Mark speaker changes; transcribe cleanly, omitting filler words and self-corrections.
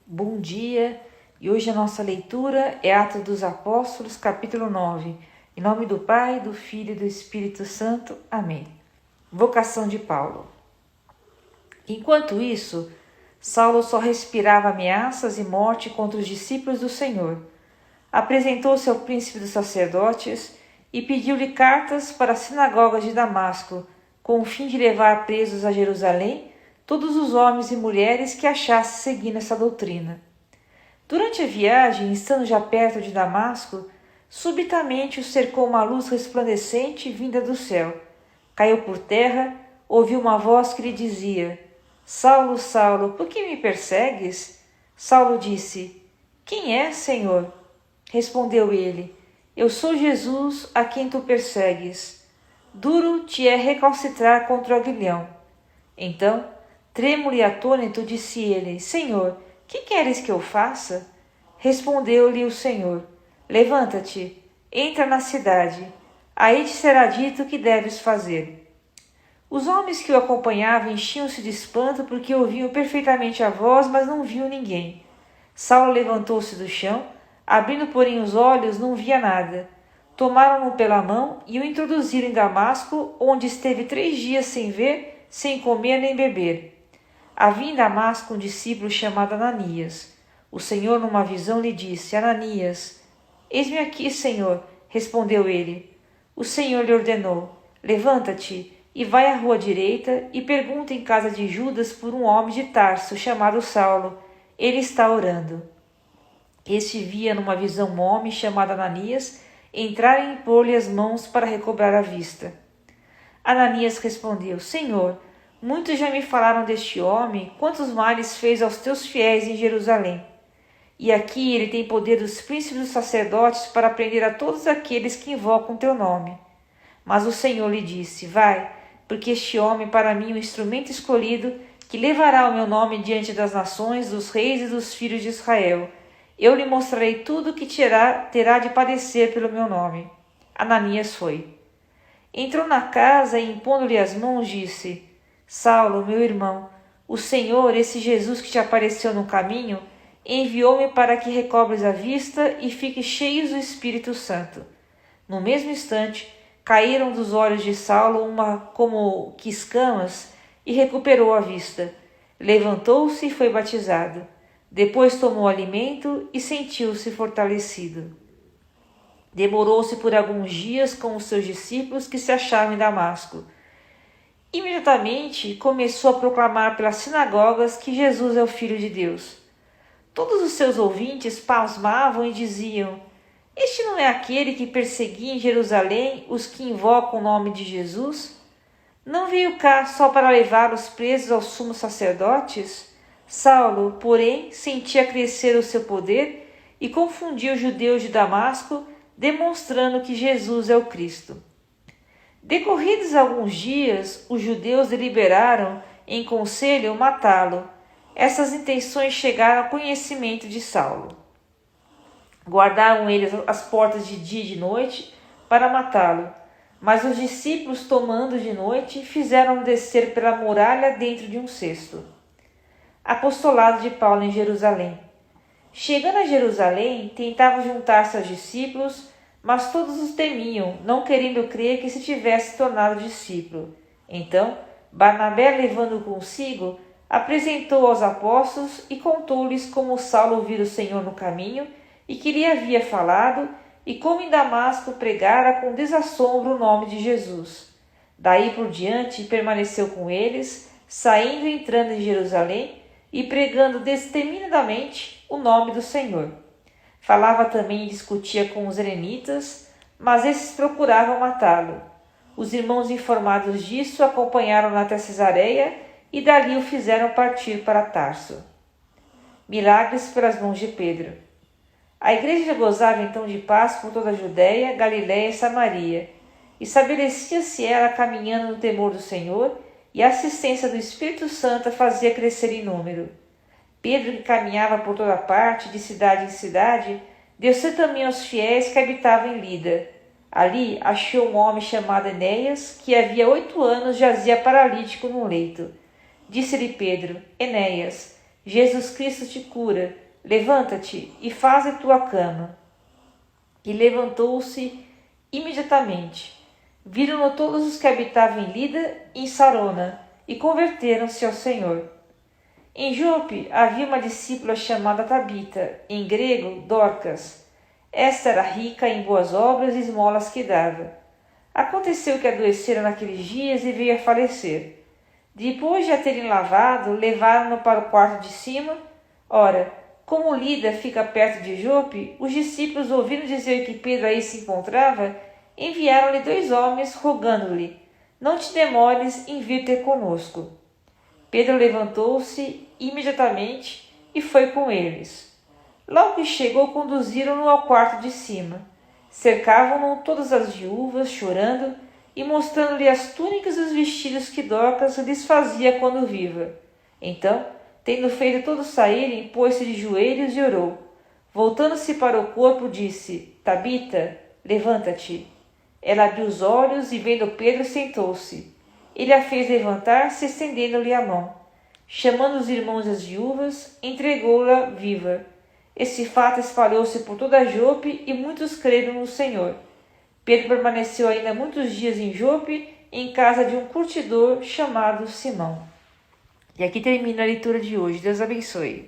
Speaker 1: Bom dia, e hoje a nossa leitura é Atos dos Apóstolos, capítulo 9. Em nome do Pai, do Filho e do Espírito Santo. Amém. Vocação de Paulo. Enquanto isso, Saulo só respirava ameaças e morte contra os discípulos do Senhor. Apresentou-se ao príncipe dos sacerdotes e pediu-lhe cartas para as sinagogas de Damasco, com o fim de levar presos a Jerusalém todos os homens e mulheres que achasse seguindo essa doutrina. Durante a viagem, estando já perto de Damasco, subitamente o cercou uma luz resplandecente vinda do céu. Caiu por terra, ouviu uma voz que lhe dizia: Saulo, Saulo, por que me persegues? Saulo disse: Quem é, Senhor? Respondeu ele: Eu sou Jesus, a quem tu persegues. Duro te é recalcitrar contra o aguilhão. Então, trêmulo e atônito, disse ele: Senhor, que queres que eu faça? Respondeu-lhe o Senhor: Levanta-te, entra na cidade. Aí te será dito o que deves fazer. Os homens que o acompanhavam enchiam-se de espanto porque ouviam perfeitamente a voz, mas não viam ninguém. Saulo levantou-se do chão, abrindo porém os olhos, não via nada. Tomaram-no pela mão e o introduziram em Damasco, onde esteve 3 dias sem ver, sem comer nem beber. Havia em Damasco um discípulo chamado Ananias. O Senhor, numa visão, lhe disse: Ananias. Eis-me aqui, Senhor, respondeu ele. O Senhor lhe ordenou: Levanta-te e vai à rua direita e pergunta em casa de Judas por um homem de Tarso chamado Saulo. Ele está orando. Este via numa visão um homem chamado Ananias entrar e impor-lhe as mãos para recobrar a vista. Ananias respondeu: Senhor, muitos já me falaram deste homem, quantos males fez aos teus fiéis em Jerusalém. E aqui ele tem poder dos príncipes dos sacerdotes para prender a todos aqueles que invocam teu nome. Mas o Senhor lhe disse: Vai, porque este homem para mim é um instrumento escolhido, que levará o meu nome diante das nações, dos reis e dos filhos de Israel. Eu lhe mostrarei tudo o que terá de padecer pelo meu nome. Ananias foi. Entrou na casa e, impondo-lhe as mãos, disse: Saulo, meu irmão, o Senhor, esse Jesus que te apareceu no caminho, enviou-me para que recobres a vista e fiques cheios do Espírito Santo. No mesmo instante, caíram dos olhos de Saulo como que escamas e recuperou a vista. Levantou-se e foi batizado. Depois tomou alimento e sentiu-se fortalecido. Demorou-se por alguns dias com os seus discípulos que se achavam em Damasco. Imediatamente começou a proclamar pelas sinagogas que Jesus é o Filho de Deus. Todos os seus ouvintes pasmavam e diziam: Este não é aquele que perseguia em Jerusalém os que invocam o nome de Jesus? Não veio cá só para levar os presos aos sumos sacerdotes? Saulo, porém, sentia crescer o seu poder e confundia os judeus de Damasco, demonstrando que Jesus é o Cristo. Decorridos alguns dias, os judeus deliberaram em conselho matá-lo. Essas intenções chegaram ao conhecimento de Saulo. Guardaram eles as portas de dia e de noite para matá-lo, mas os discípulos, tomando de noite, fizeram descer pela muralha dentro de um cesto. Apostolado de Paulo em Jerusalém. Chegando a Jerusalém, tentava juntar-se aos discípulos, mas todos os temiam, não querendo crer que se tivesse tornado discípulo. Então, Barnabé, levando-o consigo, apresentou aos apóstolos e contou-lhes como Saulo ouvira o Senhor no caminho e que lhe havia falado, e como em Damasco pregara com desassombro o nome de Jesus. Daí por diante permaneceu com eles, saindo e entrando em Jerusalém e pregando determinadamente o nome do Senhor. Falava também e discutia com os helenitas, mas esses procuravam matá-lo. Os irmãos, informados disso, acompanharam-no até Cesareia e dali o fizeram partir para Tarso. Milagres pelas mãos de Pedro. A igreja gozava então de paz por toda a Judéia, Galiléia e Samaria. Estabelecia-se ela caminhando no temor do Senhor, e a assistência do Espírito Santo a fazia crescer em número. Pedro, que caminhava por toda parte, de cidade em cidade, deu-se também aos fiéis que habitavam em Lida. Ali achou um homem chamado Enéas, que havia 8 anos jazia paralítico num leito. Disse-lhe Pedro: Enéas, Jesus Cristo te cura. Levanta-te e faze tua cama. E levantou-se imediatamente. Viram-no todos os que habitavam em Lida e em Sarona, e converteram-se ao Senhor. Em Jope havia uma discípula chamada Tabita, em grego Dorcas. Esta era rica em boas obras e esmolas que dava. Aconteceu que adoecera naqueles dias e veio a falecer. Depois de a terem lavado, levaram-no para o quarto de cima. Ora, como Lida fica perto de Jope, os discípulos, ouvindo dizer que Pedro aí se encontrava, enviaram-lhe 2 homens, rogando-lhe: não te demores em vir ter conosco. Pedro levantou-se imediatamente e foi com eles. Logo que chegou, conduziram-no ao quarto de cima. Cercavam-no todas as viúvas, chorando, e mostrando-lhe as túnicas e os vestidos que Dorcas lhes fazia quando viva. Então, tendo feito todos saírem, pôs-se de joelhos e orou. Voltando-se para o corpo, disse: Tabita, levanta-te. Ela abriu os olhos e, vendo Pedro, sentou-se. Ele a fez levantar-se, estendendo-lhe a mão. Chamando os irmãos e as viúvas, entregou-la viva. Esse fato espalhou-se por toda Jope e muitos creram no Senhor. Pedro permaneceu ainda muitos dias em Jope, em casa de um curtidor chamado Simão. E aqui termina a leitura de hoje. Deus abençoe.